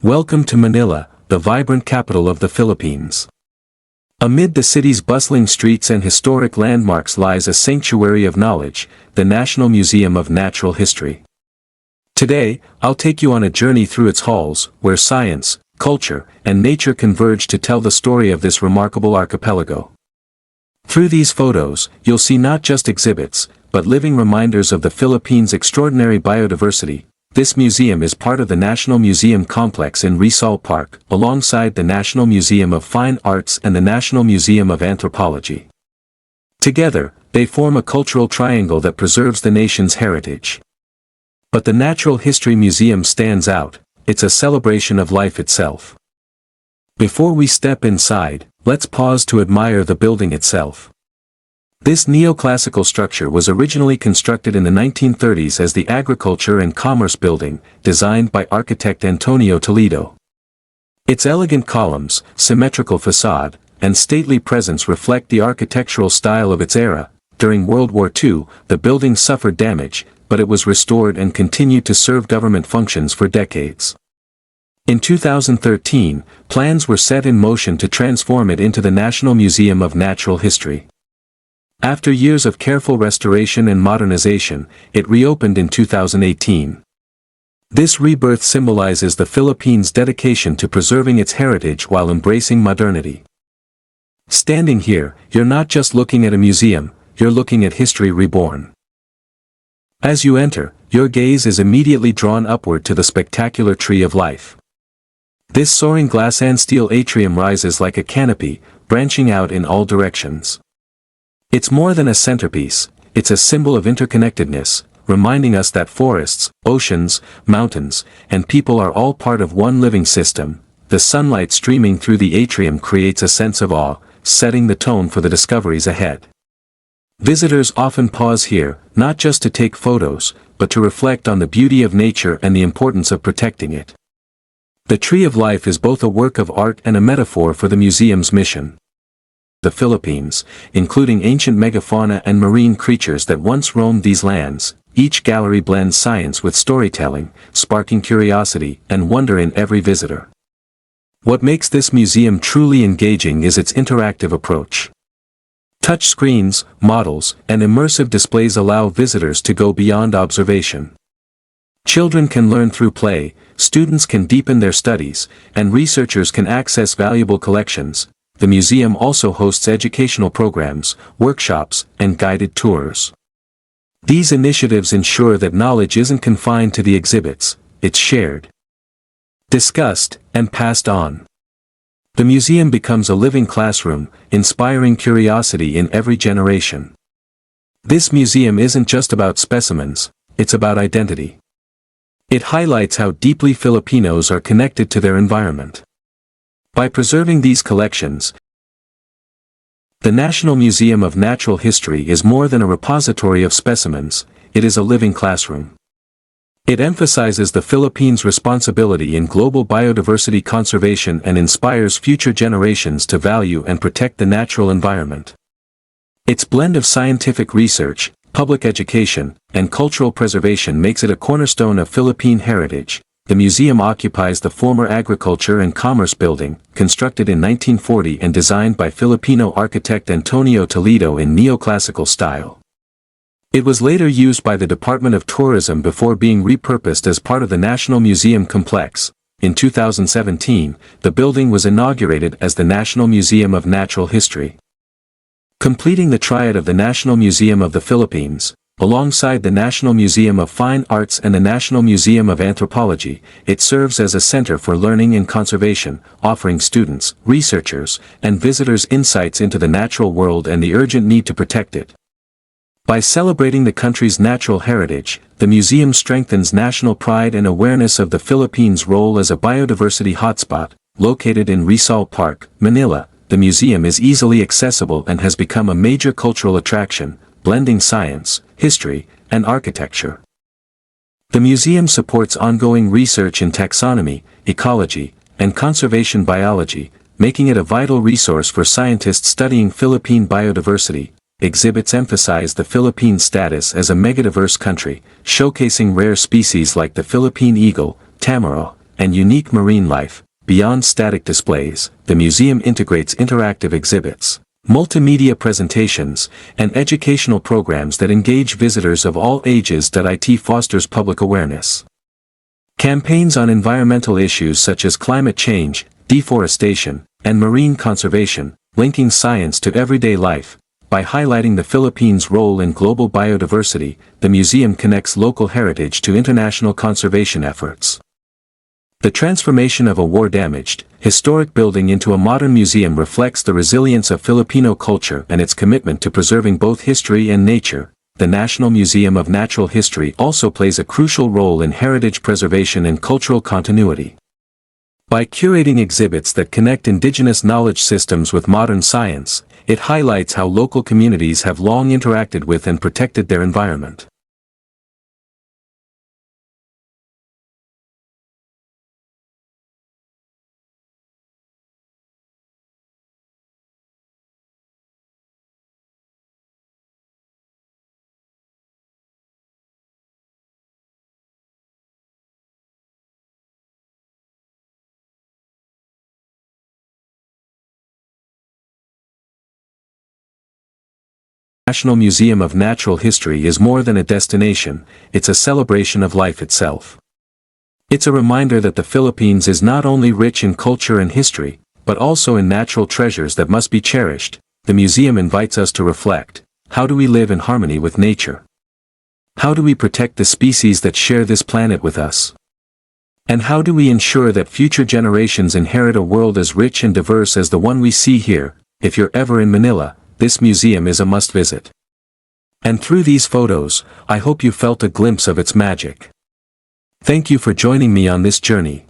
Welcome to Manila, the vibrant capital of the Philippines. Amid the city's bustling streets and historic landmarks lies a sanctuary of knowledge, the National Museum of Natural History. Today, I'll take you on a journey through its halls, where science, culture, and nature converge to tell the story of this remarkable archipelago. Through these photos, you'll see not just exhibits, but living reminders of the Philippines' extraordinary biodiversity. This museum is part of the National Museum complex in Rizal Park, alongside the National Museum of Fine Arts and the National Museum of Anthropology. Together, they form a cultural triangle that preserves the nation's heritage. But the Natural History Museum stands out. It's a celebration of life itself. Before we step inside, let's pause to admire the building itself. This neoclassical structure was originally constructed in the 1930s as the Agriculture and Commerce Building, designed by architect Antonio Toledo. Its elegant columns, symmetrical facade, and stately presence reflect the architectural style of its era. During World War II, the building suffered damage, but it was restored and continued to serve government functions for decades. In 2013, plans were set in motion to transform it into the National Museum of Natural History. After years of careful restoration and modernization, it reopened in 2018. This rebirth symbolizes the Philippines' dedication to preserving its heritage while embracing modernity. Standing here, you're not just looking at a museum, you're looking at history reborn. As you enter, your gaze is immediately drawn upward to the spectacular Tree of Life. This soaring glass and steel atrium rises like a canopy, branching out in all directions. It's more than a centerpiece, it's a symbol of interconnectedness, reminding us that forests, oceans, mountains, and people are all part of one living system. The sunlight streaming through the atrium creates a sense of awe, setting the tone for the discoveries ahead. Visitors often pause here, not just to take photos, but to reflect on the beauty of nature and the importance of protecting it. The Tree of Life is both a work of art and a metaphor for the museum's mission. The Philippines, including ancient megafauna and marine creatures that once roamed these lands, each gallery blends science with storytelling, sparking curiosity and wonder in every visitor. What makes this museum truly engaging is its interactive approach. Touch screens, models, and immersive displays allow visitors to go beyond observation. Children can learn through play, students can deepen their studies, and researchers can access valuable collections. The museum also hosts educational programs, workshops, and guided tours. These initiatives ensure that knowledge isn't confined to the exhibits, it's shared, discussed, and passed on. The museum becomes a living classroom, inspiring curiosity in every generation. This museum isn't just about specimens, it's about identity. It highlights how deeply Filipinos are connected to their environment. By preserving these collections, the National Museum of Natural History is more than a repository of specimens, it is a living classroom. It emphasizes the Philippines' responsibility in global biodiversity conservation and inspires future generations to value and protect the natural environment. Its blend of scientific research, public education, and cultural preservation makes it a cornerstone of Philippine heritage. The museum occupies the former Agriculture and Commerce Building, constructed in 1940 and designed by Filipino architect Antonio Toledo in neoclassical style. It was later used by the Department of Tourism before being repurposed as part of the National Museum complex. In 2017, the building was inaugurated as the National Museum of Natural History. Completing the triad of the National Museum of the Philippines, alongside the National Museum of Fine Arts and the National Museum of Anthropology, it serves as a center for learning and conservation, offering students, researchers, and visitors insights into the natural world and the urgent need to protect it. By celebrating the country's natural heritage, the museum strengthens national pride and awareness of the Philippines' role as a biodiversity hotspot. Located in Rizal Park, Manila, the museum is easily accessible and has become a major cultural attraction, blending science, history, and architecture. The museum supports ongoing research in taxonomy, ecology, and conservation biology, making it a vital resource for scientists studying Philippine biodiversity. Exhibits emphasize the Philippines' status as a megadiverse country, showcasing rare species like the Philippine eagle, tamaraw, and unique marine life. Beyond static displays, the museum integrates interactive exhibits, multimedia presentations, and educational programs that engage visitors of all ages. It fosters public awareness. Campaigns on environmental issues such as climate change, deforestation, and marine conservation, linking science to everyday life. By highlighting the Philippines' role in global biodiversity, the museum connects local heritage to international conservation efforts. The transformation of a war-damaged, historic building into a modern museum reflects the resilience of Filipino culture and its commitment to preserving both history and nature. The National Museum of Natural History also plays a crucial role in heritage preservation and cultural continuity. By curating exhibits that connect indigenous knowledge systems with modern science, it highlights how local communities have long interacted with and protected their environment. National Museum of Natural History is more than a destination, it's a celebration of life itself. It's a reminder that the Philippines is not only rich in culture and history, but also in natural treasures that must be cherished. The museum invites us to reflect: how do we live in harmony with nature? How do we protect the species that share this planet with us? And how do we ensure that future generations inherit a world as rich and diverse as the one we see here? If you're ever in Manila, this museum is a must-visit. And through these photos, I hope you felt a glimpse of its magic. Thank you for joining me on this journey.